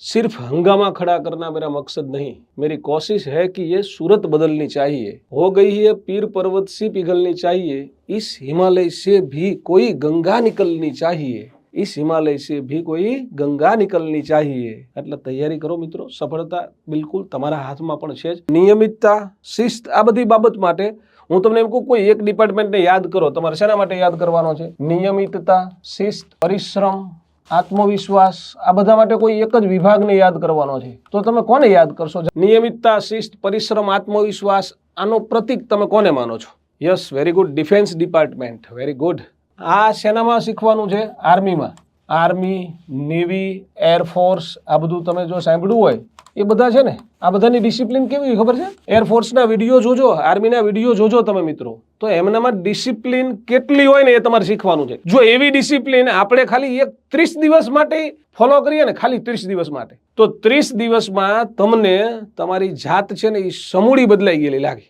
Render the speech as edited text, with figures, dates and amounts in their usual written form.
सिर्फ हंगामा खड़ा करना मेरा मकसद नहीं, मेरी कोशिश है कि ये सूरत बदलनी चाहिए। हो गई है पीर पर्वत सी पिघलनी चाहिए, इस हिमालय से भी कोई गंगा निकलनी चाहिए, इस हिमालय से भी कोई गंगा निकलनी चाहिए। એટલે તૈયારી કરો મિત્રો, સફળતા બિલકુલ તમારા હાથમાં પણ છે જ। નિયમિતતા, શિસ્ત, આ બધી બાબત માટે હું તમને એમ કહું કોઈ એક ડિપાર્ટમેન્ટને યાદ કરો, તમારે શેના માટે યાદ કરવાનો છે? નિયમિતતા, શિસ્ત, પરિશ્રમ, આત્મવિશ્વાસ, આ બધા માટે કોઈ એક જ વિભાગને યાદ કરવાનો છે। તો તમે કોને યાદ કરશો? નિયમિતતા, શિસ્ત, પરિશ્રમ, આત્મવિશ્વાસ, આનો પ્રતીક તમે કોને માનો છો? Yes, very good, defence department, very good. આ સેનામાં શીખવાનું છે? આર્મીમાં। આર્મી, નેવી, એરફોર્સ, આ બધું તમે જો સાંભળ્યું હોય એ બધા છે ને, આ બધાની ડિસિપ્લિન કેવી ખબર છે? એરફોર્સના વિડીયો જોજો, આર્મીના વિડીયો જોજો તમે મિત્રો, તો એમનામાં ડિસિપ્લિન કેટલી હોય ને એ તમારે શીખવાનું છે। જો એવી ડિસિપ્લિન આપણે ખાલી 30 દિવસ માટે ફોલો કરીએ ને, ખાલી 30 દિવસ માટે, તો 30 દિવસમાં તમને તમારી જાત છે ને એ સમૂળી બદલાઈ ગયેલી લાગે।